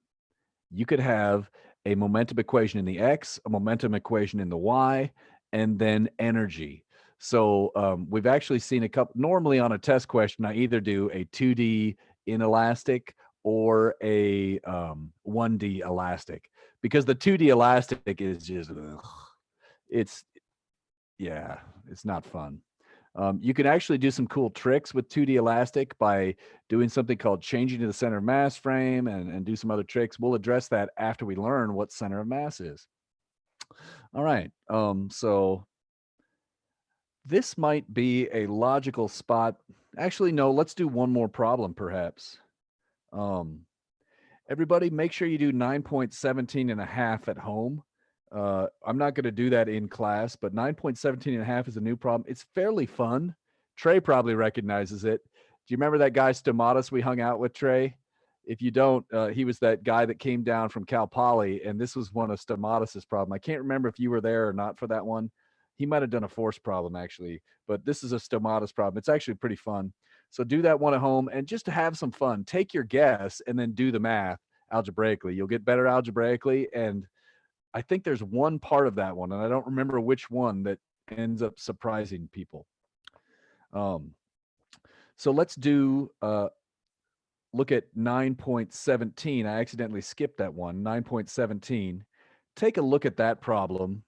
you could have a momentum equation in the X, a momentum equation in the Y, and then energy. So we've actually seen a couple, normally on a test question, I either do a 2D inelastic or a 1D elastic, because the 2D elastic is just, it's not fun. You can actually do some cool tricks with 2D elastic by doing something called changing to the center of mass frame and do some other tricks. We'll address that after we learn what center of mass is. All right. So this might be a logical spot. Actually, no, let's do one more problem perhaps. Everybody make sure you do 9.17 and a half at home. I'm not going to do that in class, but 9.17 and a half is a new problem. It's fairly fun. Trey probably recognizes it. Do you remember that guy Stomatis we hung out with, Trey? If you don't, he was that guy that came down from Cal Poly, and this was one of Stomatis's problem. I can't remember if you were there or not for that one. He might have done a force problem actually, but this is a Stomatis problem. It's actually pretty fun. So do that one at home, and just to have some fun, take your guess and then do the math algebraically. You'll get better algebraically, and I think there's one part of that one, and I don't remember which one, that ends up surprising people. So let's do look at 9.17. I accidentally skipped that one. 9.17. Take a look at that problem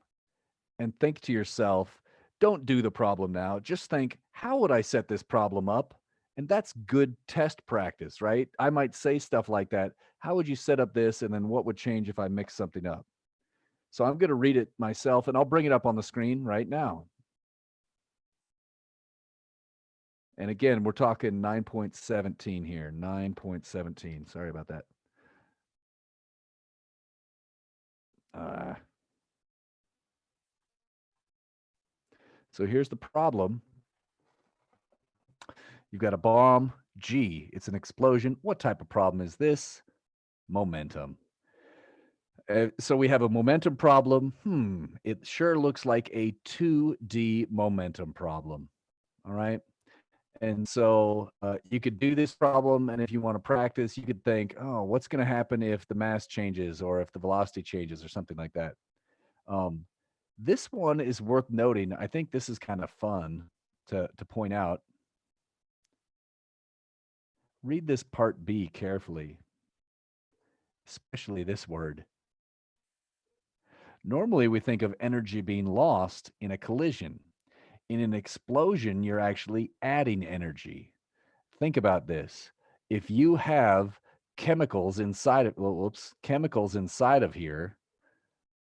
and think to yourself, don't do the problem now. Just think, how would I set this problem up? And that's good test practice, right? I might say stuff like that. How would you set up this? And then what would change if I mix something up? So I'm going to read it myself, and I'll bring it up on the screen right now. And again, we're talking 9.17 here, 9.17. Sorry about that. So here's the problem. You've got a bomb, G. It's an explosion. What type of problem is this? Momentum. So we have a momentum problem. It sure looks like a 2D momentum problem. All right. And so you could do this problem, and if you want to practice, you could think, oh, what's going to happen if the mass changes or if the velocity changes or something like that. This one is worth noting. I think this is kind of fun to point out. Read this part B carefully, especially this word. Normally, we think of energy being lost in a collision. In an explosion, you're actually adding energy. Think about this. If you have chemicals inside of, chemicals inside of here,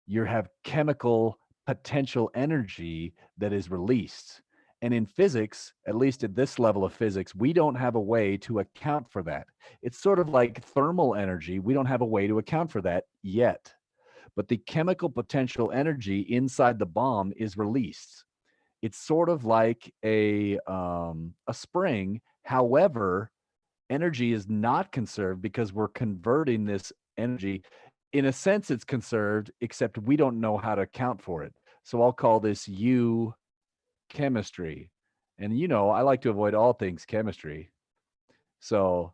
you have chemical potential energy that is released. And in physics, at least at this level of physics, we don't have a way to account for that. It's sort of like thermal energy. We don't have a way to account for that yet. But the chemical potential energy inside the bomb is released. It's sort of like a spring. However, energy is not conserved because we're converting this energy. In a sense, it's conserved, except we don't know how to account for it. So I'll call this U chemistry. And you know, I like to avoid all things chemistry. So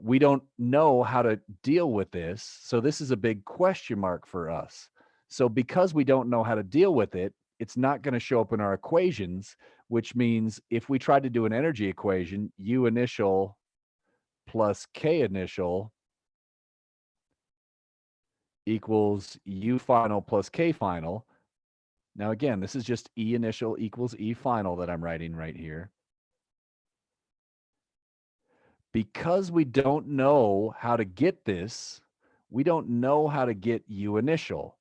we don't know how to deal with this. So this is a big question mark for us. So because we don't know how to deal with it, it's not going to show up in our equations, which means if we try to do an energy equation, U initial plus K initial equals U final plus K final. Now, again, this is just E initial equals E final that I'm writing right here. Because we don't know how to get this, we don't know how to get U initial.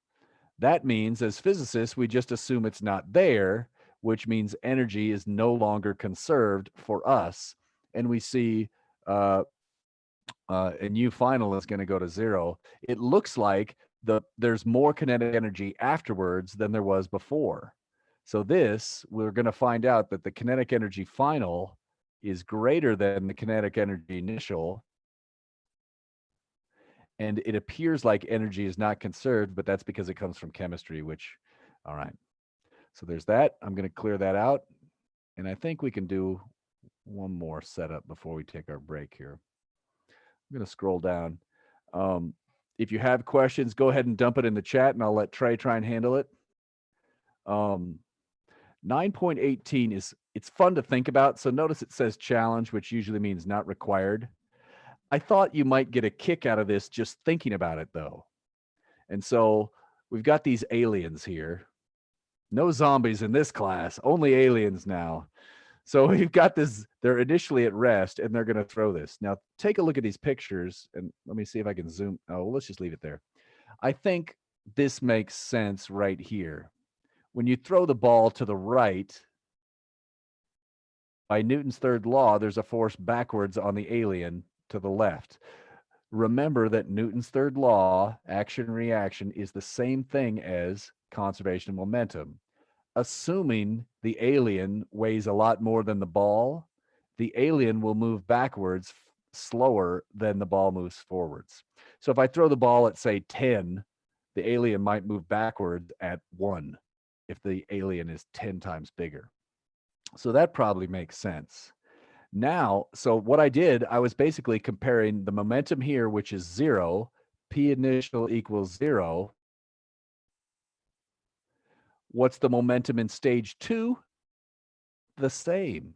That means, as physicists, we just assume it's not there, which means energy is no longer conserved for us. And we see, and U final is going to go to 0. It looks like there's more kinetic energy afterwards than there was before. So this, we're going to find out that the kinetic energy final is greater than the kinetic energy initial. And it appears like energy is not conserved, but that's because it comes from chemistry, which, all right. So there's that. I'm going to clear that out. And I think we can do one more setup before we take our break here. I'm going to scroll down. If you have questions, go ahead and dump it in the chat, and I'll let Trey try and handle it. 9.18 it's fun to think about. So notice it says challenge, which usually means not required. I thought you might get a kick out of this just thinking about it, though. And so we've got these aliens here. No zombies in this class, only aliens now. So we've got this, they're initially at rest and they're going to throw this. Now take a look at these pictures and let me see if I can zoom. Oh, well, let's just leave it there. I think this makes sense right here. When you throw the ball to the right, by Newton's third law, there's a force backwards on the alien to the left. Remember that Newton's third law, action and reaction, is the same thing as conservation of momentum. Assuming the alien weighs a lot more than the ball, the alien will move backwards slower than the ball moves forwards. So if I throw the ball at, say, 10, the alien might move backwards at 1 if the alien is 10 times bigger. So that probably makes sense. Now, so what I did, I was basically comparing the momentum here, which is 0, P initial equals 0. What's the momentum in stage 2? The same.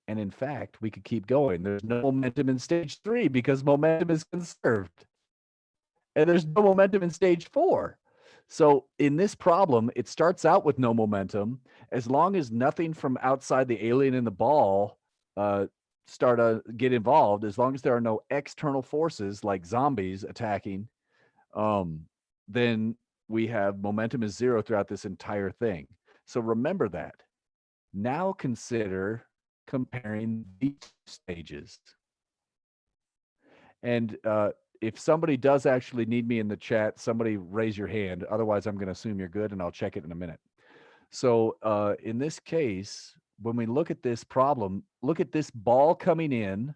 And in fact, we could keep going. There's no momentum in stage 3 because momentum is conserved. And there's no momentum in stage 4. So in this problem, it starts out with no momentum. As long as nothing from outside the alien and the ball start to get involved, as long as there are no external forces like zombies attacking, then we have momentum is 0 throughout this entire thing. So remember that. Now consider comparing these stages. And if somebody does actually need me in the chat, somebody raise your hand. Otherwise, I'm going to assume you're good and I'll check it in a minute. So in this case, when we look at this problem, look at this ball coming in.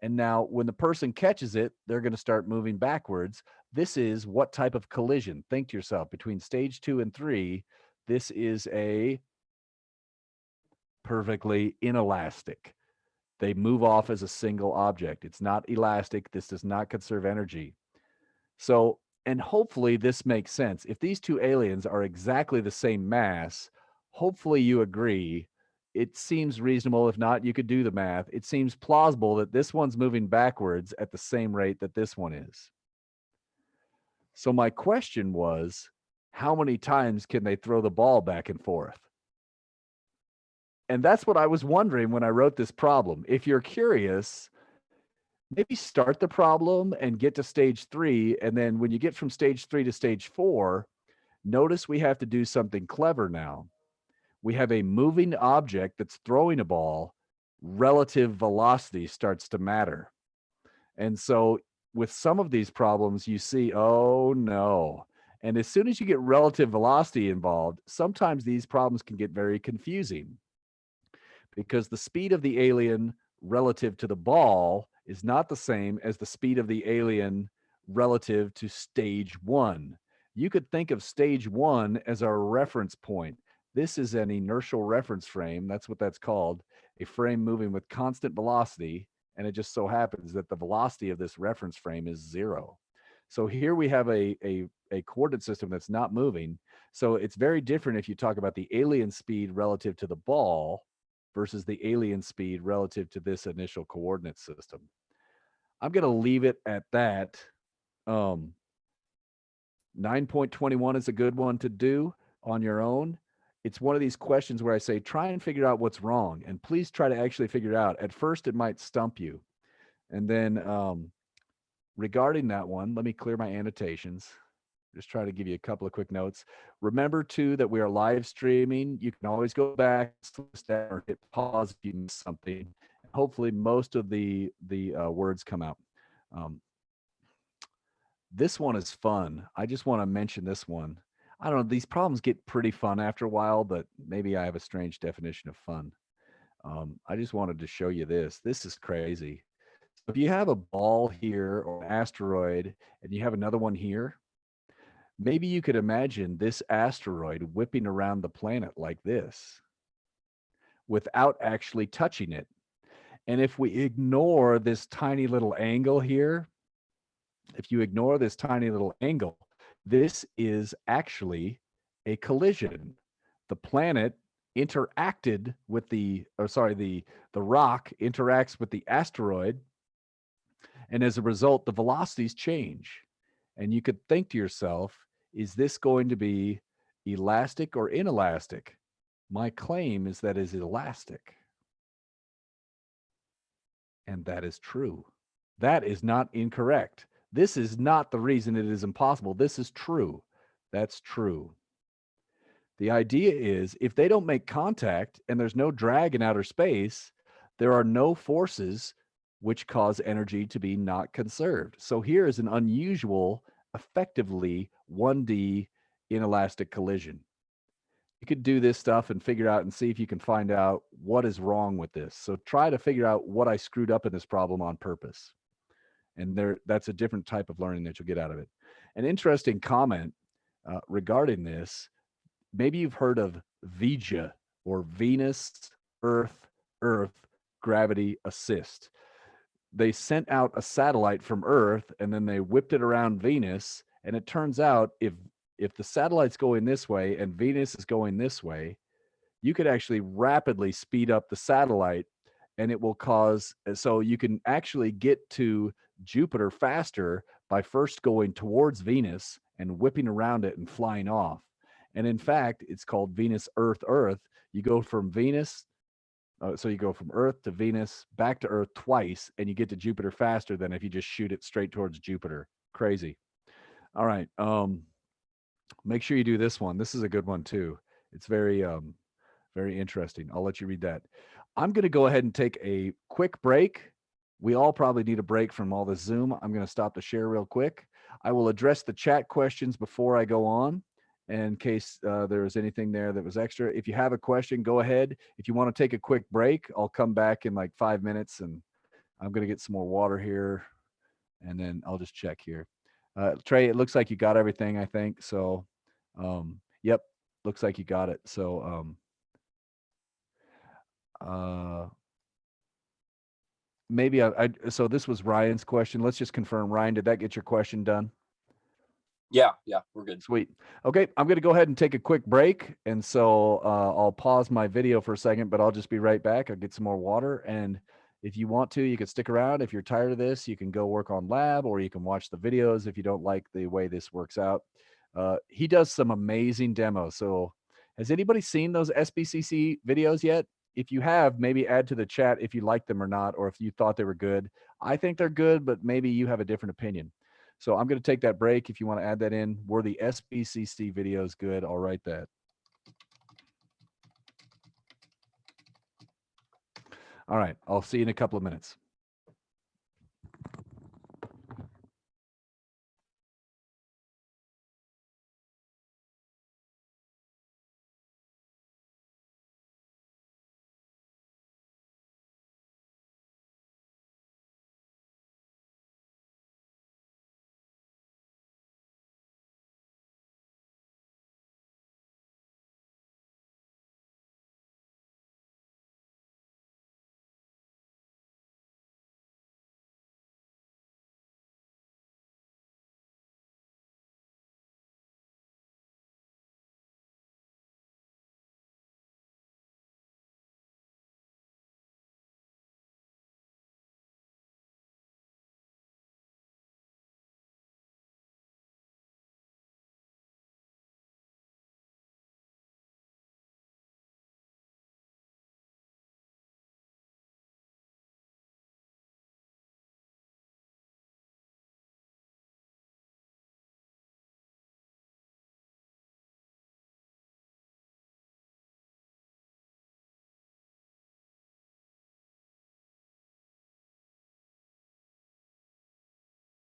And now when the person catches it, they're going to start moving backwards. This is what type of collision? Think to yourself, between stage 2 and 3, this is a perfectly inelastic. They move off as a single object. It's not elastic. This does not conserve energy. So, and hopefully this makes sense. If these two aliens are exactly the same mass, hopefully you agree. It seems reasonable. If not, you could do the math. It seems plausible that this one's moving backwards at the same rate that this one is. So my question was, how many times can they throw the ball back and forth? And that's what I was wondering when I wrote this problem. If you're curious, maybe start the problem and get to stage 3. And then when you get from stage 3 to stage 4, notice we have to do something clever now. We have a moving object that's throwing a ball. Relative velocity starts to matter. And so with some of these problems, you see, oh no. And as soon as you get relative velocity involved, sometimes these problems can get very confusing, because the speed of the alien relative to the ball is not the same as the speed of the alien relative to stage 1. You could think of stage 1 as our reference point. This is an inertial reference frame. That's what that's called, a frame moving with constant velocity. And it just so happens that the velocity of this reference frame is 0. So here we have a coordinate system that's not moving. So it's very different if you talk about the alien speed relative to the ball versus the alien speed relative to this initial coordinate system. I'm going to leave it at that. 9.21 is a good one to do on your own. It's one of these questions where I say, try and figure out what's wrong, and please try to actually figure it out. At first, it might stump you. And then regarding that one, let me clear my annotations. Just try to give you a couple of quick notes. Remember too that we are live streaming. You can always go back or hit pause if you miss something. Hopefully most of the words come out. This one is fun. I just want to mention this one. I don't know, these problems get pretty fun after a while, but maybe I have a strange definition of fun. I just wanted to show you this. This is crazy. So if you have a ball here or an asteroid and you have another one here, maybe you could imagine this asteroid whipping around the planet like this without actually touching it. And if we ignore this tiny little angle here, if you ignore this tiny little angle, this is actually a collision. The planet interacted with the rock interacts with the asteroid. And as a result, the velocities change. And you could think to yourself, is this going to be elastic or inelastic? My claim is that it is elastic. And that is true. That is not incorrect. This is not the reason it is impossible. This is true. That's true. The idea is if they don't make contact and there's no drag in outer space, there are no forces which cause energy to be not conserved. So here is an unusual, effectively 1D inelastic collision. You could do this stuff and figure out and see if you can find out what is wrong with this. So try to figure out what I screwed up in this problem on purpose. And that's a different type of learning that you'll get out of it. An interesting comment regarding this, maybe you've heard of VEGA, or Venus, Earth, Gravity Assist. They sent out a satellite from Earth and then they whipped it around Venus. And it turns out if the satellite's going this way and Venus is going this way, you could actually rapidly speed up the satellite and it will cause, so you can actually get to Jupiter faster by first going towards Venus and whipping around it and flying off. And in fact, it's called Venus, Earth. You go from Venus, so you go from Earth to Venus, back to Earth twice, and you get to Jupiter faster than if you just shoot it straight towards Jupiter. Crazy. All right. Make sure you do this one. This is a good one too. It's very interesting. I'll let you read that. I'm going to go ahead and take a quick break. We all probably need a break from all this Zoom. I'm going to stop the share real quick. I will address the chat questions before I go on, in case there was anything there that was extra. If you have a question, go ahead. If you want to take a quick break, I'll come back in like 5 minutes, and I'm going to get some more water here, and then I'll just check here. Trey, it looks like you got everything, I think. So, yep, looks like you got it. So, maybe so this was Ryan's question. Let's just confirm. Ryan, did that get your question done? Yeah, we're good. Sweet. Okay, I'm going to go ahead and take a quick break. And so I'll pause my video for a second, but I'll just be right back. I'll get some more water. And if you want to, you can stick around. If you're tired of this, you can go work on lab, or you can watch the videos if you don't like the way this works out. He does some amazing demos. So has anybody seen those SBCC videos yet? If you have, maybe add to the chat if you like them or not, or if you thought they were good. I think they're good, but maybe you have a different opinion. So I'm going to take that break. If you want to add that in, were the SBCC videos good? I'll write that. All right. I'll see you in a couple of minutes.